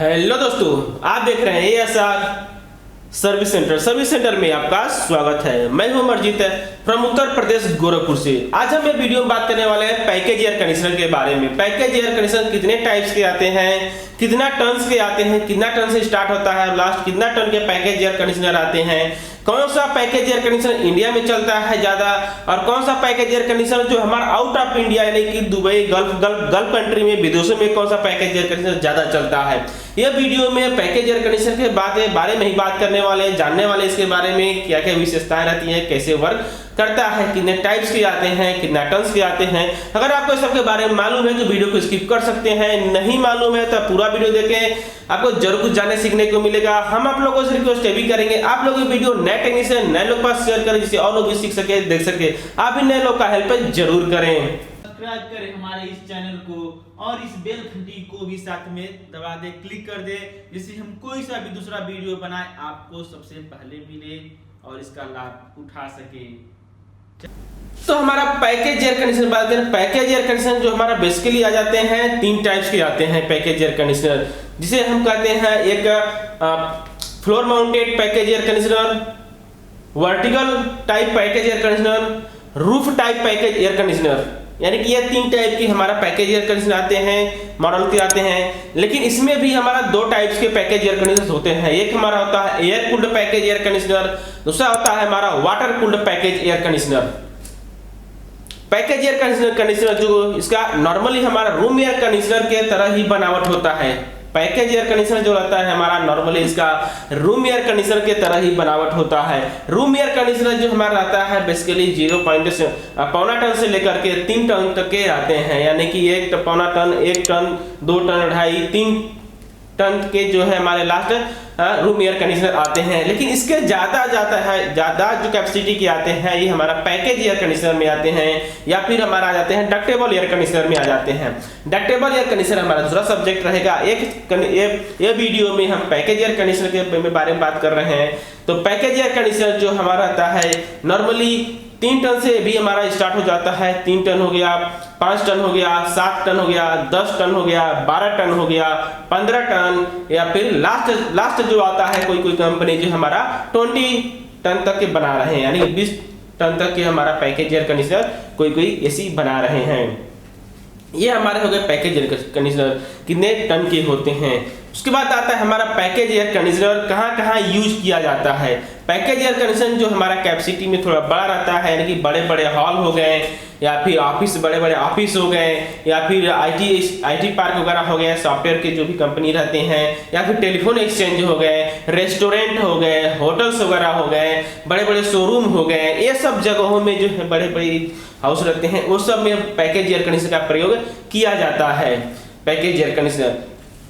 Hello दोस्तों, आप देख रहे हैं एएसआर सर्विस सेंटर में आपका स्वागत है। मैं हूं अमरजीत फ्रॉम उत्तर प्रदेश गोरखपुर से। आज हम ये वीडियो में बात करने वाले हैं पैकेज एयर कंडीशनर के बारे में। पैकेज एयर कंडीशनर कितने टाइप्स के आते हैं, कितना टन के आते हैं, कितना टन से स्टार्ट होता है, लास्ट कितना टन के पैकेज एयर कंडीशनर आते हैं, कौन सा पैकेज एयर कंडीशनर इंडिया में चलता है ज्यादा, और कौन सा पैकेज एयर कंडीशनर जो हमारा आउट ऑफ इंडिया यानी कि दुबई गल्फ कंट्री में विदेशों में कौन सा पैकेज एयर कंडीशनर ज्यादा चलता है। यह वीडियो में पैकेज एयर कंडीशनर के बारे में ही बात करने वाले हैं, जानने वाले इसके बारे में क्या क्या विशेषताएं रहती है, कैसे वर्क करता है, कितने टाइप्स के आते हैं, कितना टन्स के आते हैं। अगर आपको सबके बारे में मालूम है तो वीडियो को स्किप कर सकते हैं, नहीं मालूम है तो पूरा वीडियो देखें, आपको जरूर कुछ जानने सीखने को मिलेगा। हम आप लोगों से रिक्वेस्ट भी करेंगे, आप लोग ये वीडियो नए टेक्नीशियन नए लोग पास शेयर करें, जिससे और लोग भी सीख सके, देख सके। आप भी नए लोग का हेल्प जरूर करें। सब्सक्राइब करें हमारे इस चैनल को और इस बेल घंटी को भी साथ में दबा दे, क्लिक कर दे, जिससे हम कोई सा भी दूसरा वीडियो बनाए आपको सबसे पहले मिले और इसका लाभ उठा सके। तो हमारा पैकेज एयर कंडीशनर बात करें। पैकेज एयर कंडीशनर जो हमारा बेसिकली आ जाते हैं, तीन टाइप्स के आते हैं पैकेज एयर कंडीशनर, जिसे हम कहते हैं एक floor mounted package air conditioner, vertical type package air conditioner, roof type package air conditioner. यानी कि ये तीन टाइप की हमारा पैकेज एयर कंडीशनर आते हैं, मॉडल के आते हैं। लेकिन इसमें भी हमारा दो टाइप्स के पैकेज एयर कंडीशनर होते हैं। एक हमारा होता है air cooled package air conditioner, दूसरा होता है हमारा water cooled package air conditioner. Package air conditioner जो इसका नॉर्मली हमारा रूम एयर कंडीशनर के तरह ही बनावट होता है। पैकेज एयर कंडीशनर जो रहता है हमारा नॉर्मली इसका रूम एयर कंडीशनर के तरह ही बनावट होता है। रूम एयर कंडीशनर जो हमारा रहता है बेसिकली 0.5 टन से लेकर के 3 टन तक के आते हैं। यानी कि 1.5 टन, 1 टन, 2 टन, 2.5, 3 टन के जो है हमारे लास्ट रूम एयर कंडीशनर आते हैं। लेकिन इसके ज्यादा जो कैपेसिटी के आते हैं ये हमारा पैकेज एयर कंडीशनर में आते हैं, या फिर हमारा आ जाते हैं डक्टेबल एयर कंडीशनर में आ जाते हैं। डक्टेबल एयर कंडीशनर हमारा दूसरा सब्जेक्ट रहेगा। ये वीडियो में हम पैकेज एयर कंडीशनर के बारे में बात कर रहे हैं। तो पैकेज एयर कंडीशनर जो हमारा आता है नॉर्मली 3 टन से भी हमारा स्टार्ट हो जाता है। 3 टन हो गया, 5 टन हो गया, 7 टन हो गया, 10 टन हो गया, 12 टन हो गया, 15 टन, या फिर लास्ट जो आता है कोई कंपनी जो हमारा 20 टन तक के बना रहे हैं। यानी 20 टन तक के हमारा पैकेज एयर कंडीशनर कोई ऐसी बना रहे हैं। ये हमारे हो गए पैकेज एयर कंडीशनर कितने टन के होते हैं। उसके बाद आता है हमारा पैकेज एयर कंडीशनर कहाँ यूज किया जाता है। पैकेज एयर कंडीशनर जो हमारा कैपेसिटी में थोड़ा बड़ा रहता है, यानी कि बड़े हॉल हो गए, या फिर बड़े ऑफिस हो गए, या फिर आईटी पार्क वगैरह हो गए, सॉफ्टवेयर के जो भी कंपनी रहते हैं, या फिर टेलीफोन एक्सचेंज हो गए, रेस्टोरेंट हो गए, होटल्स वगैरह हो गए, बड़े शोरूम हो गए, ये सब जगहों में जो है बड़े हाउस रहते हैं, वो सब में पैकेज एयर कंडीशनर का प्रयोग किया जाता है। पैकेज एयर कंडीशनर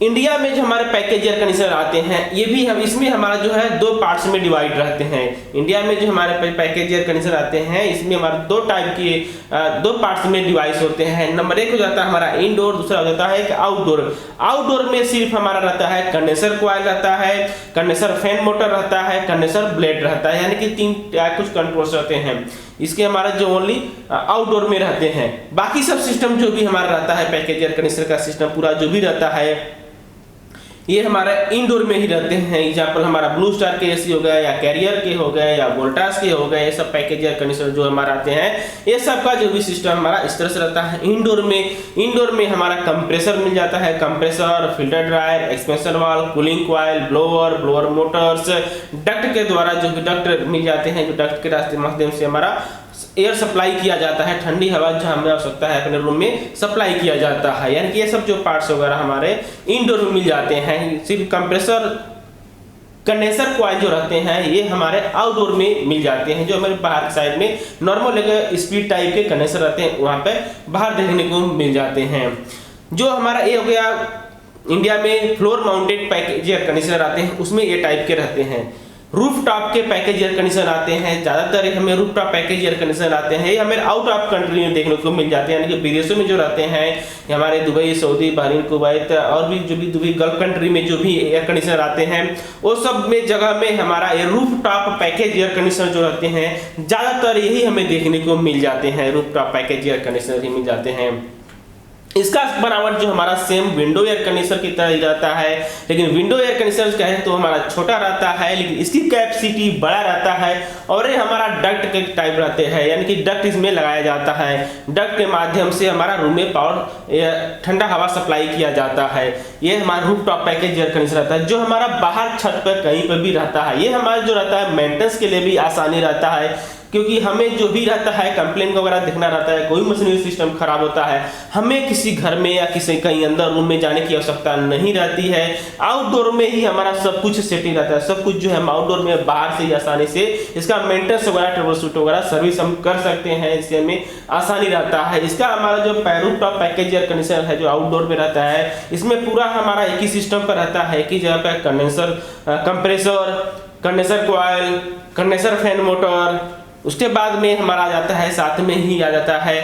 इंडिया में जो हमारे पैकेज एयर कंडीशनर आते हैं ये भी हम इसमें हमारा जो है 2 पार्ट्स में डिवाइड रहते हैं। इंडिया में जो हमारे पैकेज एयर कंडीशनर आते हैं इसमें हमारे 2 टाइप के 2 पार्ट्स में डिवाइस होते हैं। नंबर 1 हो जाता है हमारा इंडोर, दूसरा हो जाता है आउटडोर। आउटडोर में सिर्फ हमारा रहता है कंडेंसर कॉइल रहता है, कंडेंसर फैन मोटर रहता है, कंडेंसर ब्लेड रहता है, यानी कि 3 कुछ कंट्रोल्स रहते हैं। इसके हमारा जो ओनली आउटडोर में रहते हैं। बाकी सब सिस्टम जो भी हमारा रहता है पैकेज एयर कंडीशनर का सिस्टम पूरा जो भी रहता है ये हमारा इंडोर में ही रहते हैं। एग्जाम्पल हमारा ब्लू स्टार के एसी हो गए, या कैरियर के हो गए, या वोल्टास के हो गए, ये सब पैकेज एयर कंडीशनर जो हमारा आते हैं ये सब का जो भी सिस्टम हमारा इस तरह से रहता है। इंडोर में हमारा कंप्रेसर मिल जाता है, compressor, filter dryer, expansion valve, cooling coil, blower Motors, duct के द्वारा जो डक्ट मिल जाते हैं, जो डक्ट के रास्ते माध्यम से हमारा एयर सप्लाई किया जाता है, ठंडी हवा जहां हमें आवश्यकता है अपने रूम में सप्लाई किया जाता है। यानी कि ये सब जो पार्ट्स वगैरह हमारे इंडोर में मिल जाते हैं। सिर्फ कंप्रेसर कंडेंसर कॉइल जो रहते हैं ये हमारे आउटडोर में मिल जाते हैं, जो हमारे बाहर की साइड में नॉर्मल एक स्पीड टाइप के कंडेंसर रहते हैं वहां पे बाहर देखने को मिल जाते हैं। जो हमारा ये हो गया इंडिया में floor mounted package air conditioner आते हैं, उसमें ये टाइप के रहते हैं। रूफ टॉप के पैकेज एयर कंडीशनर आते हैं, ज्यादातर हमें roof top package air conditioner आते हैं, ये हमें आउट ऑफ कंट्री में देखने को मिल जाते हैं। यानी कि विदेशों में जो रहते हैं हमारे दुबई, सऊदी, बहरीन, कुवैत और भी जो भी दुबई गल्फ कंट्री में जो भी एयर कंडीशनर आते हैं वो सब में जगह में हमारा ये roof top package air conditioner जो रहते हैं ज्यादातर यही हमें देखने को मिल जाते हैं। Roof top package air conditioner ही मिल जाते हैं। इसका बनावट जो हमारा सेम विंडो एयर कंडीशनर की तरह ही रहता है, लेकिन विंडो एयर कंडीशनर कहें तो हमारा छोटा रहता है, लेकिन इसकी कैपेसिटी बड़ा रहता है। और ये हमारा डक्ट के टाइप रहते हैं, यानी कि डक्ट इसमें लगाया जाता है। डक्ट के माध्यम से हमारा रूम में पावर ठंडा हवा सप्लाई किया जाता है। ये हमारा roof top package air conditioner रहता है, जो हमारा बाहर छत पर कहीं पर भी रहता है। ये हमारा जो रहता है मेंटेनेंस के लिए भी आसानी रहता है, क्योंकि हमें जो भी रहता है कंप्लेन वगैरह देखना रहता है, कोई मशीनरी सिस्टम खराब होता है, हमें किसी घर में या किसी कहीं अंदर रूम में जाने की आवश्यकता नहीं रहती है। आउटडोर में ही हमारा सब कुछ सेटिंग रहता है, सब कुछ जो है हम आउटडोर में बाहर से ही आसानी से इसका मेंटेनेंस वगैरह ट्रबल शूट वगैरह सर्विस हम कर सकते हैं, इससे हमें आसानी रहता है। इसका हमारा जो roof top package air conditioner है जो आउटडोर में रहता है, इसमें पूरा हमारा एक ही सिस्टम पर रहता है कि जहाँ पे condenser, compressor, condenser coil, condenser fan motor, उसके बाद में हमारा आ जाता है, साथ में ही आ जाता है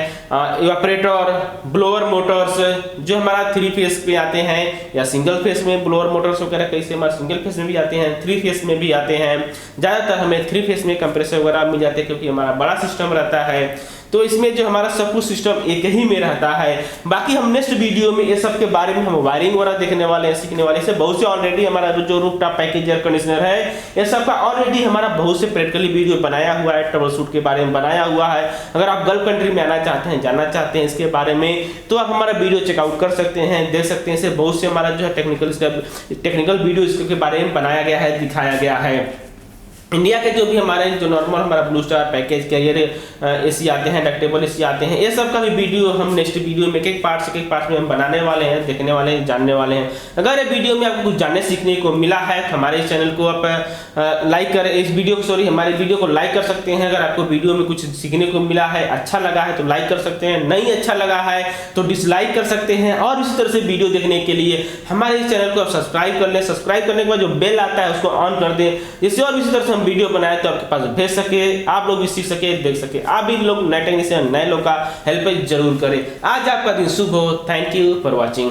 इवापोरेटर, ब्लोअर मोटर्स जो हमारा 3 फेस पे आते हैं, या सिंगल फेस में ब्लोअर मोटर्स वगैरह कैसे हमारे सिंगल फेस में भी आते हैं, 3 फेस में भी आते हैं। ज़्यादातर हमें 3 फेस में कंप्रेसर वगैरह मिल जाते हैं, क्योंकि हमारा बड़ा सिस्टम रहता है। तो इसमें जो हमारा सब कुछ सिस्टम एक ही में रहता है। बाकी हम नेक्स्ट वीडियो में ये सब के बारे में हम वायरिंग वगैरह देखने वाले हैं, सीखने वाले हैं। बहुत से ऑलरेडी हमारा जो roof top package air conditioner है, ये सब का ऑलरेडी हमारा बहुत से प्रैक्टिकली वीडियो बनाया हुआ है, ट्रबल शूट के बारे में बनाया हुआ है। अगर आप गल्फ कंट्री में आना चाहते हैं, जानना चाहते हैं इसके बारे में, तो आप हमारा वीडियो चेकआउट कर सकते हैं, देख सकते हैं। इसे बहुत से हमारा जो है टेक्निकल वीडियो इसके बारे में बनाया गया है, दिखाया गया है। इंडिया के जो भी हमारे जो नॉर्मल हमारा Blue Star package Carrier AC आते हैं, डक्टेबल एसी आते हैं, ये सब का भी वीडियो हम नेक्स्ट वीडियो में एक पार्ट में हम बनाने वाले हैं, देखने वाले हैं, जानने वाले हैं। अगर ये वीडियो में आपको कुछ जानने सीखने को मिला है तो हमारे इस चैनल को आप लाइक करें, इस वीडियो को हमारे वीडियो को लाइक कर सकते हैं। अगर आपको वीडियो में कुछ सीखने को मिला है, अच्छा लगा है तो लाइक कर सकते हैं, नहीं अच्छा लगा है तो डिसलाइक कर सकते हैं। और इसी तरह से वीडियो देखने के लिए हमारे इस चैनल को आप सब्सक्राइब कर लें। सब्सक्राइब करने के बाद जो बेल आता है उसको ऑन कर दें, जिससे और इसी तरह से वीडियो बनाए तो आपके पास भेज सके, आप लोग भी सीख सके, देख सके। आप भी लोग नए टेक्नीशियन, नए लोग का हेल्प जरूर करें। आज आपका दिन शुभ हो। Thank you for watching.